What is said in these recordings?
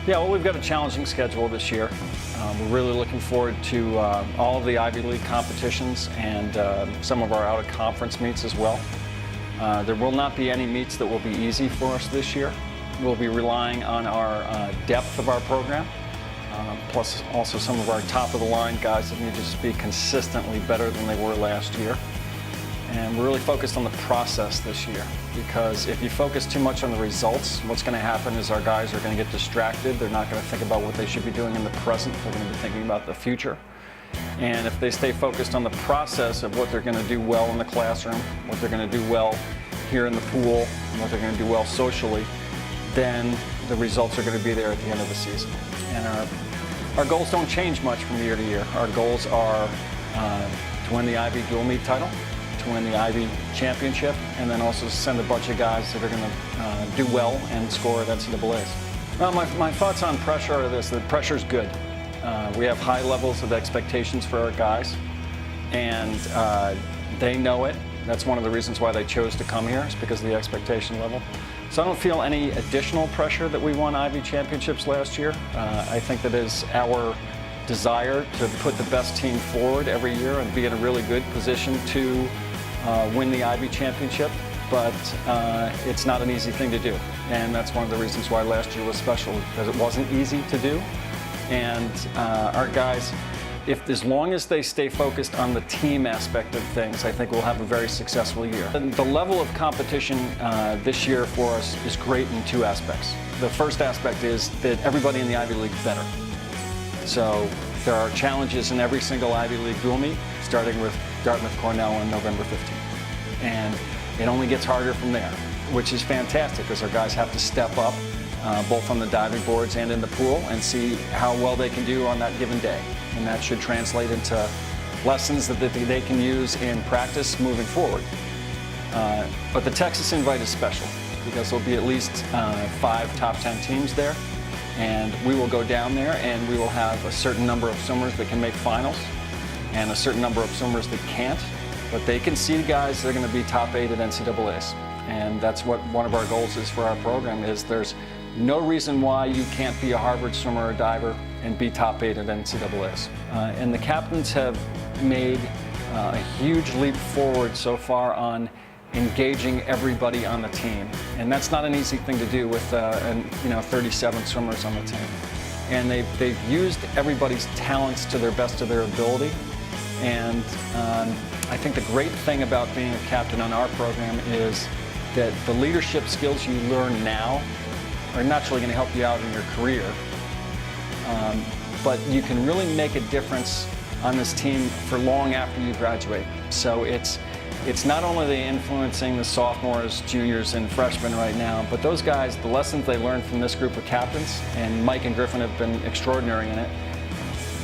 Yeah, well, we've got a challenging schedule this year. We're really looking forward to all of the Ivy League competitions and some of our out-of-conference meets as well. There will not be any meets that will be easy for us this year. We'll be relying on our depth of our program, plus also some of our top-of-the-line guys that need to just be consistently better than they were last year. And we're really focused on the process this year, because if you focus too much on the results, what's going to happen is our guys are going to get distracted. They're not going to think about what they should be doing in the present. They're going to be thinking about the future. And if they stay focused on the process of what they're going to do well in the classroom, what they're going to do well here in the pool, and what they're going to do well socially, then the results are going to be there at the end of the season. And our goals don't change much from year to year. Our goals are to win the Ivy dual meet title, to win the Ivy championship, and then also send a bunch of guys that are going to do well and score at NCAAs. Well, my thoughts on pressure are this: that pressure's good. We have high levels of expectations for our guys, and they know it. That's one of the reasons why they chose to come here, is because of the expectation level. So I don't feel any additional pressure that we won Ivy championships last year. I think that is our desire to put the best team forward every year and be in a really good position to win the Ivy championship, but it's not an easy thing to do. And that's one of the reasons why last year was special, because it wasn't easy to do. And our guys, as long as they stay focused on the team aspect of things, I think we'll have a very successful year. And the level of competition this year for us is great in two aspects. The first aspect is that everybody in the Ivy League is better. So there are challenges in every single Ivy League dual meet, starting with Dartmouth Cornell on November 15th. And it only gets harder from there, which is fantastic, because our guys have to step up, both on the diving boards and in the pool, and see how well they can do on that given day. And that should translate into lessons that they can use in practice moving forward. But the Texas Invite is special, because there'll be at least 5 top 10 teams there. And we will go down there and we will have a certain number of swimmers that can make finals and a certain number of swimmers that can't. But they can see guys that are going to be top 8 at NCAAs. And that's what one of our goals is for our program, is there's no reason why you can't be a Harvard swimmer or diver and be top 8 at NCAAs. And the captains have made a huge leap forward so far on engaging everybody on the team. And that's not an easy thing to do with 37 swimmers on the team. And they've used everybody's talents to their best of their ability. And I think the great thing about being a captain on our program is that the leadership skills you learn now are naturally going to help you out in your career. But you can really make a difference on this team for long after you graduate. So it's not only influencing the sophomores, juniors, and freshmen right now, but those guys, the lessons they learned from this group of captains, and Mike and Griffin have been extraordinary in it,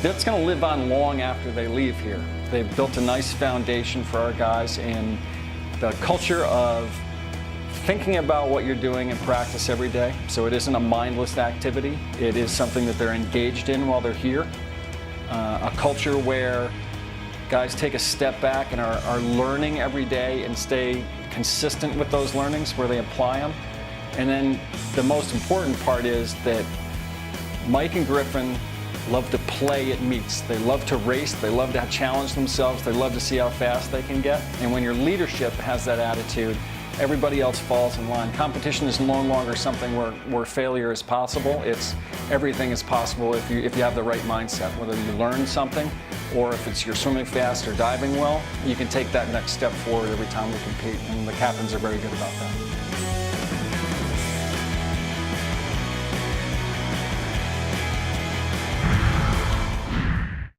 that's going to live on long after they leave here. They've built a nice foundation for our guys in the culture of thinking about what you're doing in practice every day. So it isn't a mindless activity. It is something that they're engaged in while they're here. A culture where guys take a step back and are learning every day and stay consistent with those learnings where they apply them. And then the most important part is that Mike and Griffin love to play at meets. They love to race. They love to challenge themselves. They love to see how fast they can get. And when your leadership has that attitude, everybody else falls in line. Competition is no longer something where failure is possible. It's everything is possible if you have the right mindset. Whether you learn something, or if it's you're swimming fast or diving well, you can take that next step forward every time we compete, and the captains are very good about that.